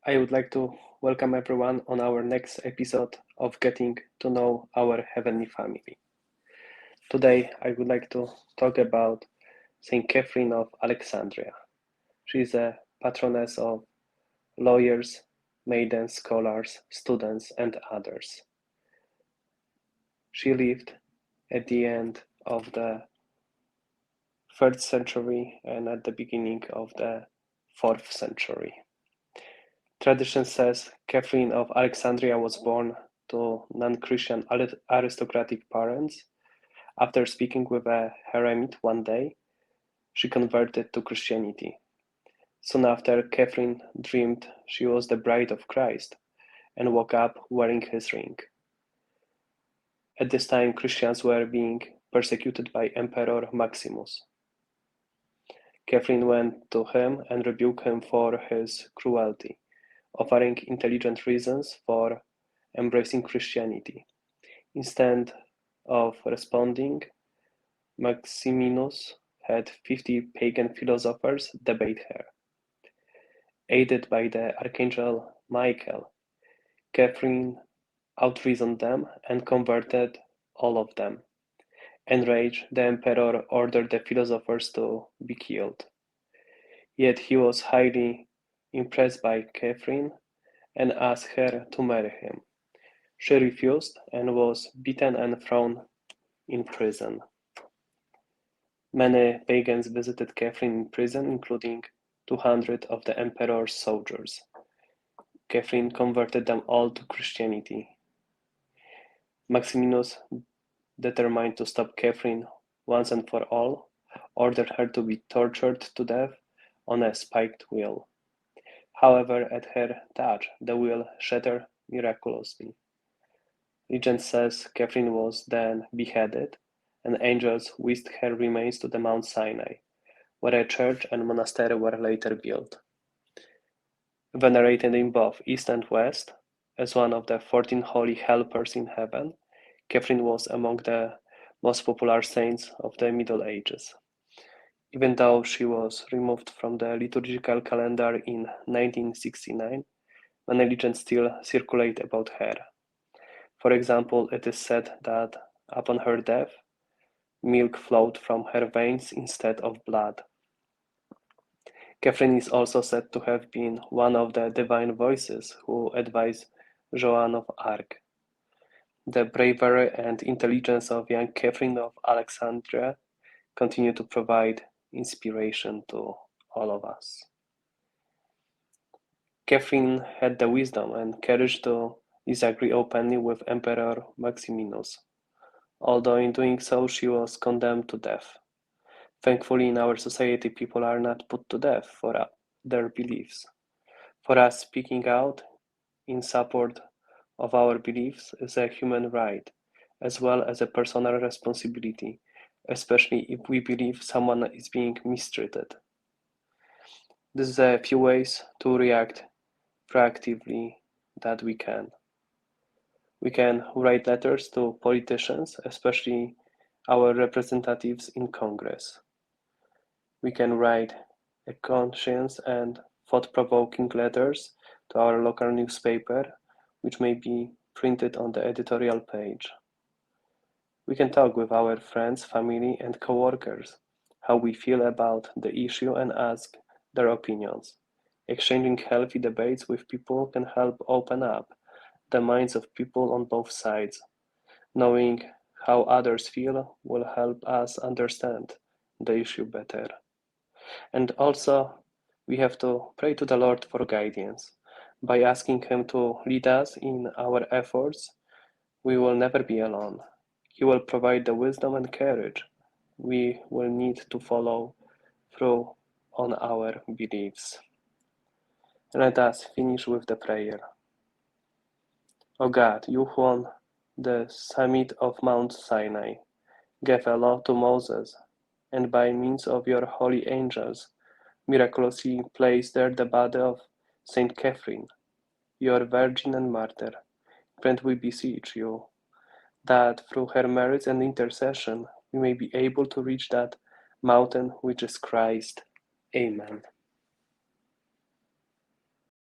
I would like to welcome everyone on our next episode of Getting to Know Our Heavenly Family. Today, I would like to talk about Saint Catherine of Alexandria. She is a patroness of lawyers, maidens, scholars, students, and others. She lived at the end of the 3rd century and at the beginning of the 4th century. Tradition says Catherine of Alexandria was born to non-Christian aristocratic parents. After speaking with a hermit one day, she converted to Christianity. Soon after, Catherine dreamed she was the bride of Christ and woke up wearing his ring. At this time, Christians were being persecuted by Emperor Maximus. Catherine went to him and rebuked him for his cruelty, offering intelligent reasons for embracing Christianity. Instead of responding, Maximinus had 50 pagan philosophers debate her. Aided by the archangel Michael, Catherine outreasoned them and converted all of them. Enraged, the emperor ordered the philosophers to be killed. Yet he was highly impressed by Catherine and asked her to marry him. She refused and was beaten and thrown in prison. Many pagans visited Catherine in prison, including 200 of the emperor's soldiers. Catherine converted them all to Christianity. Maximinus, determined to stop Catherine once and for all, ordered her to be tortured to death on a spiked wheel. However, at her touch, the wheel shattered miraculously. Legend says Catherine was then beheaded, and angels whisked her remains to the Mount Sinai, where a church and monastery were later built. Venerated in both East and West as one of the 14 holy helpers in heaven, Catherine was among the most popular saints of the Middle Ages. Even though she was removed from the liturgical calendar in 1969, many legends still circulate about her. For example, it is said that upon her death, milk flowed from her veins instead of blood. Catherine is also said to have been one of the divine voices who advised Joan of Arc. The bravery and intelligence of young Catherine of Alexandria continue to provide inspiration to all of us. Catherine had the wisdom and courage to disagree openly with Emperor Maximinus, although in doing so she was condemned to death. Thankfully, in our society, people are not put to death for their beliefs. For us, speaking out in support of our beliefs is a human right, as well as a personal responsibility, especially if we believe someone is being mistreated. This is a few ways to react proactively that we can. We can write letters to politicians, especially our representatives in Congress. We can write a conscious and thought-provoking letters to our local newspaper, which may be printed on the editorial page. We can talk with our friends, family, and co-workers how we feel about the issue and ask their opinions. Exchanging healthy debates with people can help open up the minds of people on both sides. Knowing how others feel will help us understand the issue better. And also, we have to pray to the Lord for guidance. By asking Him to lead us in our efforts, we will never be alone. He will provide the wisdom and courage we will need to follow through on our beliefs. Let us finish with the prayer. O God, you who on the summit of Mount Sinai gave a law to Moses, and by means of your holy angels miraculously placed there the body of Saint Catherine, your virgin and martyr, grant, we beseech you, that through her merits and intercession we may be able to reach that mountain which is Christ. Amen.